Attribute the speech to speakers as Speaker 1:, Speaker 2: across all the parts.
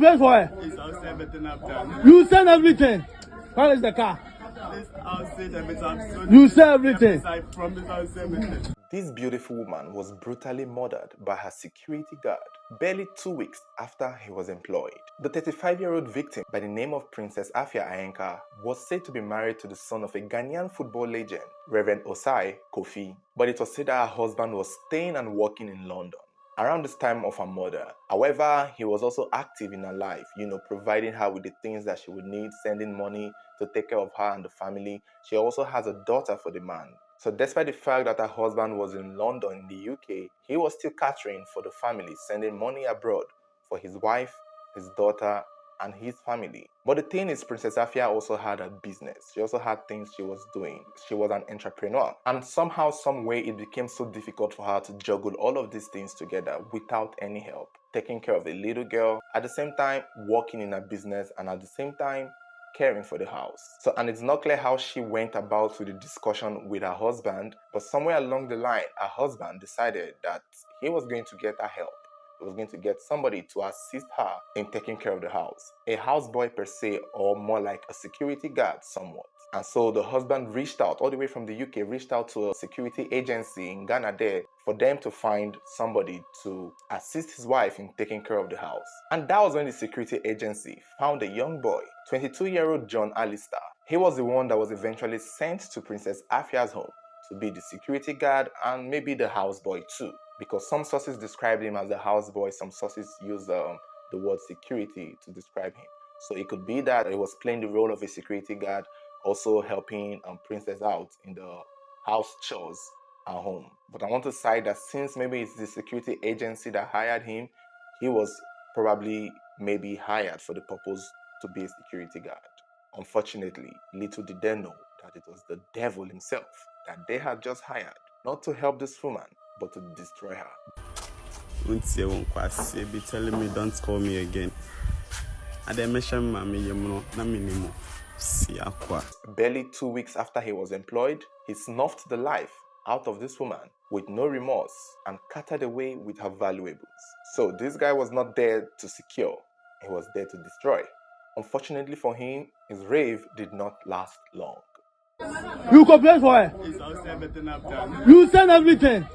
Speaker 1: Pay for it.
Speaker 2: Please, I'll say everything I've done.
Speaker 1: You send everything. Where is the car?
Speaker 2: Please, I'll say everything I've done.
Speaker 1: You say everything.
Speaker 2: Please, I promise I'll say everything.
Speaker 3: This beautiful woman was brutally murdered by her security guard barely 2 weeks after he was employed. The 35-year-old victim, by the name of Princess Afia Ayenka, was said to be married to the son of a Ghanaian football legend, Reverend Osai Kofi, but it was said that her husband was staying and working in London around this time of her murder. However, he was also active in her life, providing her with the things that she would need, sending money to take care of her and the family. She also has a daughter for the man. So despite the fact that her husband was in London in the UK, he was still catering for the family, sending money abroad for his wife, his daughter, and his family. But the thing is, Princess Afia also had a business. She also had things she was doing. She was an entrepreneur. And somehow, some way, it became so difficult for her to juggle all of these things together without any help. Taking care of a little girl, at the same time working in a business, and at the same time caring for the house. And it's not clear how she went about with the discussion with her husband, but somewhere along the line, her husband decided that he was going to get her help. He was going to get somebody to assist her in taking care of the house. A houseboy per se, or more like a security guard somewhat. And so the husband reached out, all the way from the UK, reached out to a security agency in Ghana there for them to find somebody to assist his wife in taking care of the house. And that was when the security agency found a young boy, 22-year-old John Alistair. He was the one that was eventually sent to Princess Afia's home to be the security guard and maybe the houseboy too. Because some sources described him as the houseboy, some sources use the word security to describe him. So it could be that he was playing the role of a security guard, also helping Princess out in the house chores at home. But I want to cite that since maybe it's the security agency that hired him, he was probably maybe hired for the purpose to be a security guard. Unfortunately, little did they know that it was the devil himself that they had just hired, not to help this woman, but to destroy her.
Speaker 2: Be telling me don't call me again.
Speaker 3: Barely 2 weeks after he was employed, he snuffed the life out of this woman with no remorse and carted away with her valuables. So this guy was not there to secure, he was there to destroy. Unfortunately for him, his rave did not last long.
Speaker 1: You complain for it.
Speaker 2: Please, I'll say everything I've done.
Speaker 1: You send everything.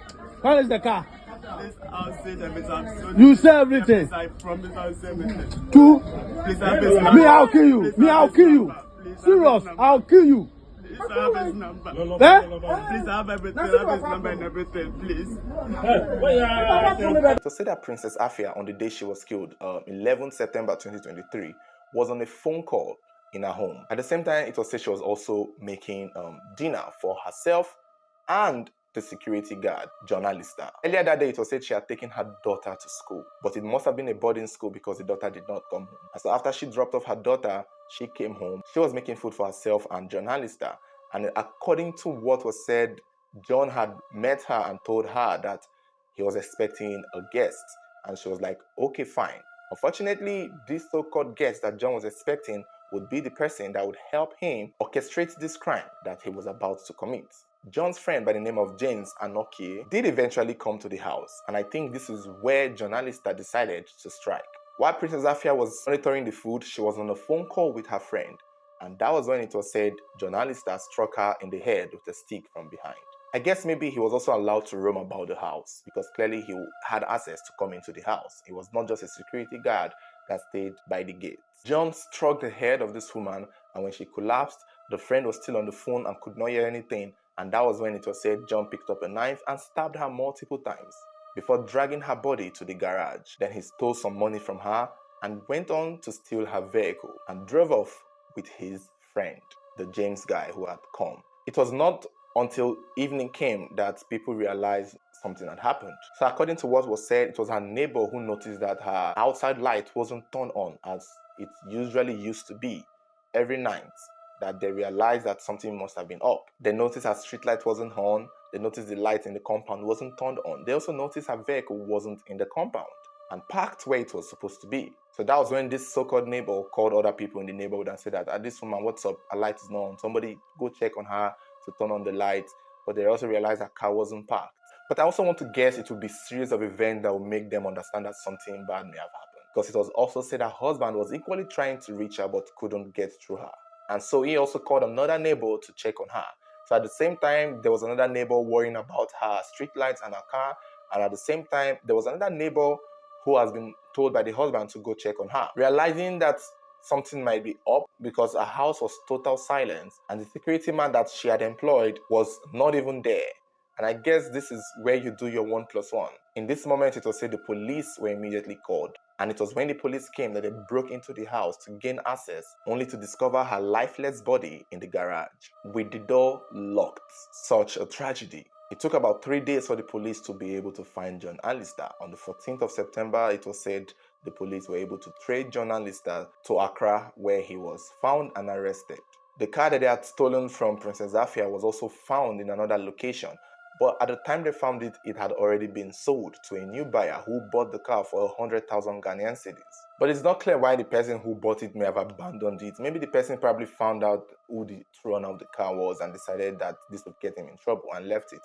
Speaker 1: Where is the car?
Speaker 2: Please, I'll say everything I've done.
Speaker 1: You say everything.
Speaker 2: Please, I promise I'll say everything.
Speaker 1: Two.
Speaker 2: Please, I have his number.
Speaker 1: Me, I'll kill you.
Speaker 2: Please,
Speaker 1: Me,
Speaker 2: I have
Speaker 1: I'll
Speaker 2: his
Speaker 1: kill you.
Speaker 2: number. Please, I have
Speaker 1: Serious,
Speaker 2: his number.
Speaker 1: I'll kill you.
Speaker 2: Please, I have his number.
Speaker 1: Eh?
Speaker 2: Please, I have everything. I have his number and everything. Please.
Speaker 3: To say that Princess Afia, on the day she was killed, 11 September 2023, was on a phone call in her home. At the same time, it was said she was also making dinner for herself and the security guard, John Alistair. Earlier that day, it was said she had taken her daughter to school, but it must have been a boarding school because the daughter did not come home. And so after she dropped off her daughter, she came home. She was making food for herself and John Alistair. And according to what was said, John had met her and told her that he was expecting a guest. And she was like, okay, fine. Unfortunately, this so-called guest that John was expecting would be the person that would help him orchestrate this crime that he was about to commit. John's friend by the name of James Anokie did eventually come to the house, and I think this is where John Alistair decided to strike. While Princess Afia was monitoring the food, she was on a phone call with her friend, and that was when it was said John Alistair struck her in the head with a stick from behind. I guess maybe he was also allowed to roam about the house because clearly he had access to come into the house. He was not just a security guard that stayed by the gate. John struck the head of this woman, and when she collapsed, the friend was still on the phone and could not hear anything, and that was when it was said John picked up a knife and stabbed her multiple times before dragging her body to the garage. Then he stole some money from her and went on to steal her vehicle and drove off with his friend, the James guy who had come. It was not until evening came that people realized something had happened. So according to what was said, it was her neighbor who noticed that her outside light wasn't turned on as it usually used to be every night, that they realized that something must have been up. They noticed her street light wasn't on. They noticed the light in the compound wasn't turned on. They also noticed her vehicle wasn't in the compound and parked where it was supposed to be. So that was when this so-called neighbor called other people in the neighborhood and said that, this woman, what's up? Her light is not on. Somebody go check on her to turn on the light. But they also realized her car wasn't parked. But I also want to guess it would be a series of events that will make them understand that something bad may have happened. because it was also said her husband was equally trying to reach her but couldn't get through her. And so he also called another neighbor to check on her. So at the same time, there was another neighbor worrying about her street lights and her car. And at the same time, there was another neighbor who has been told by the husband to go check on her. Realizing that something might be up because her house was total silence and the security man that she had employed was not even there. And I guess this is where you do your 1+1. In this moment, it was said the police were immediately called. And it was when the police came that they broke into the house to gain access, only to discover her lifeless body in the garage, with the door locked. Such a tragedy. It took about 3 days for the police to be able to find John Alistair. On the 14th of September, it was said the police were able to trace John Alistair to Accra, where he was found and arrested. The car that they had stolen from Princess Afia was also found in another location, but at the time they found it, it had already been sold to a new buyer who bought the car for 100,000 Ghanaian cedis. But it's not clear why the person who bought it may have abandoned it. Maybe the person probably found out who the true owner of the car was and decided that this would get him in trouble and left it.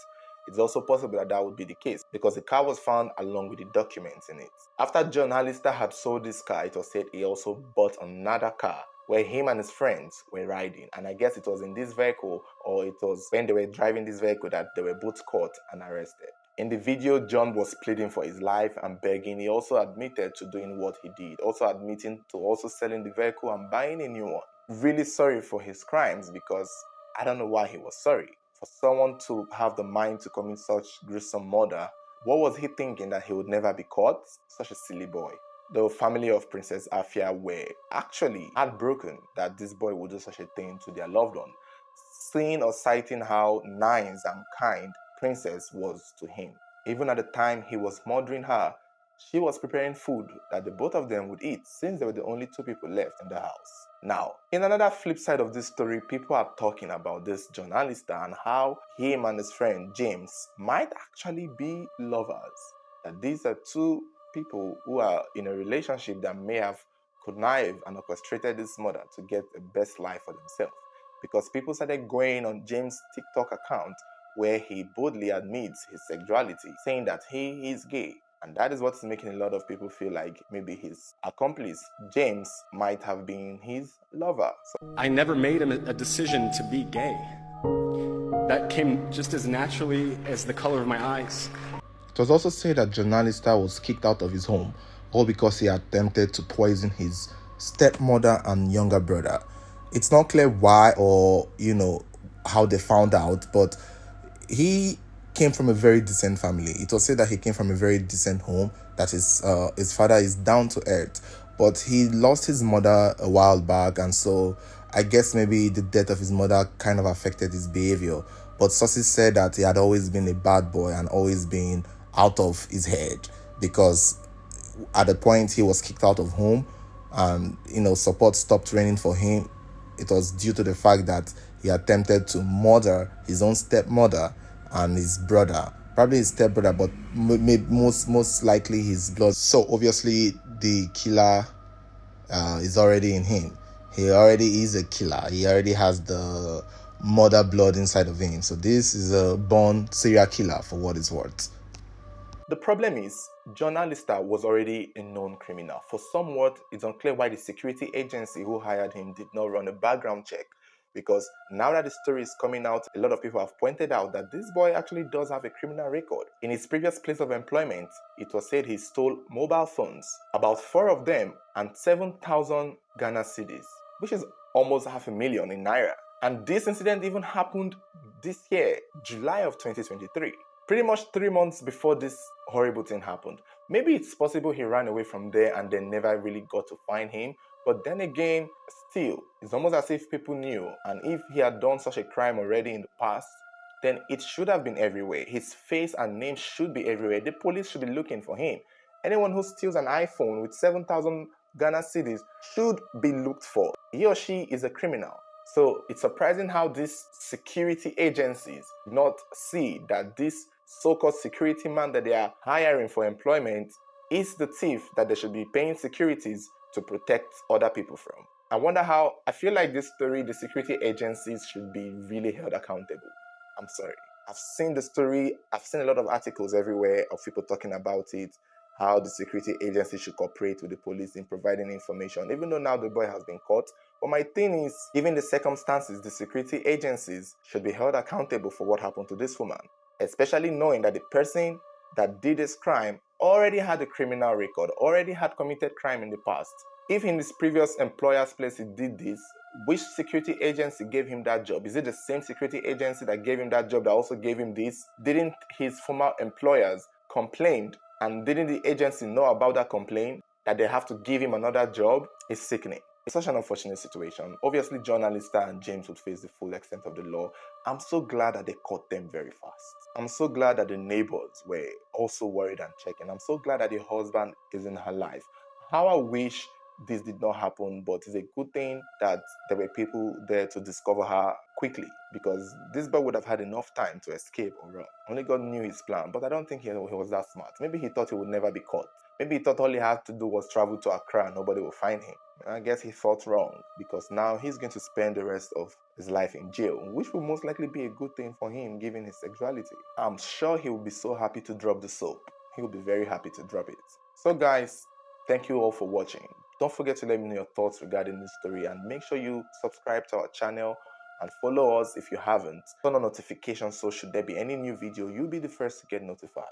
Speaker 3: It's also possible that that would be the case because the car was found along with the documents in it. After John Alistair had sold this car, it was said he also bought another car where him and his friends were riding. And I guess it was in this vehicle, or it was when they were driving this vehicle, that they were both caught and arrested. In the video, John was pleading for his life and begging. He also admitted to doing what he did, also admitting to also selling the vehicle and buying a new one. Really sorry for his crimes, because I don't know why he was sorry. For someone to have the mind to commit such gruesome murder, what was he thinking, that he would never be caught? Such a silly boy. The family of Princess Afia were actually heartbroken that this boy would do such a thing to their loved one, seeing or citing how nice and kind Princess was to him. Even at the time he was murdering her, she was preparing food that the both of them would eat, since they were the only two people left in the house. Now, in another flip side of this story, people are talking about this John Alistair and how him and his friend James might actually be lovers. That these are two people who are in a relationship that may have connived and orchestrated this murder to get the best life for themselves. Because people started going on James' TikTok account where he boldly admits his sexuality, saying that he is gay. And that is what is making a lot of people feel like maybe his accomplice, James, might have been his lover.
Speaker 4: I never made a decision to be gay. That came just as naturally as the color of my eyes.
Speaker 3: It was also said that John Alistair was kicked out of his home, all because he attempted to poison his stepmother and younger brother. It's not clear why or, how they found out, but he came from a very decent family. It was said that he came from a very decent home, that his father is down to earth, but he lost his mother a while back, and so I guess maybe the death of his mother kind of affected his behavior. But sources said that he had always been a bad boy and always been out of his head, because at the point he was kicked out of home and support stopped raining for him. It was due to the fact that he attempted to murder his own stepmother and his brother, probably his stepbrother, but most likely his blood. So obviously the killer is already in him. He already is a killer. He already has the mother blood inside of him. So this is a born serial killer, for what it's worth. The problem is, John Alistair was already a known criminal. For somewhat, it's unclear why the security agency who hired him did not run a background check. Because now that the story is coming out, a lot of people have pointed out that this boy actually does have a criminal record. In his previous place of employment, it was said he stole mobile phones, about 4 of them, and 7,000 Ghana cedis, which is almost $500,000 in Naira. And this incident even happened this year, July of 2023. Pretty much 3 months before this horrible thing happened. Maybe it's possible he ran away from there and they never really got to find him. But then again, still, it's almost as if people knew. And if he had done such a crime already in the past, then it should have been everywhere. His face and name should be everywhere. The police should be looking for him. Anyone who steals an iPhone with 7,000 Ghana cedis should be looked for. He or she is a criminal. So it's surprising how these security agencies do not see that this so-called security man that they are hiring for employment is the thief that they should be paying securities to protect other people from. I wonder how, I feel like this story, the security agencies should be really held accountable. I'm sorry. I've seen the story, I've seen a lot of articles everywhere of people talking about it, how the security agency should cooperate with the police in providing information, even though now the boy has been caught. But my thing is, given the circumstances, the security agencies should be held accountable for what happened to this woman, especially knowing that the person that did this crime already had a criminal record, already had committed crime in the past. If in his previous employer's place he did this, which security agency gave him that job? Is it the same security agency that gave him that job that also gave him this? Didn't his former employers complain, and didn't the agency know about that complaint, that they have to give him another job? It's sickening. It's such an unfortunate situation. Obviously, John Alistair and James would face the full extent of the law. I'm so glad that they caught them very fast. I'm so glad that the neighbors were also worried and checking. I'm so glad that the husband is in her life. How I wish this did not happen, but it's a good thing that there were people there to discover her quickly, because this boy would have had enough time to escape or run. Only God knew his plan, but I don't think he was that smart. Maybe he thought he would never be caught. Maybe he thought all he had to do was travel to Accra and nobody will find him. I guess he thought wrong, because now he's going to spend the rest of his life in jail, which will most likely be a good thing for him given his sexuality. I'm sure he will be so happy to drop the soap. He will be very happy to drop it. So guys, thank you all for watching. Don't forget to let me know your thoughts regarding this story, and make sure you subscribe to our channel and follow us if you haven't. Turn on notifications so should there be any new video, you'll be the first to get notified.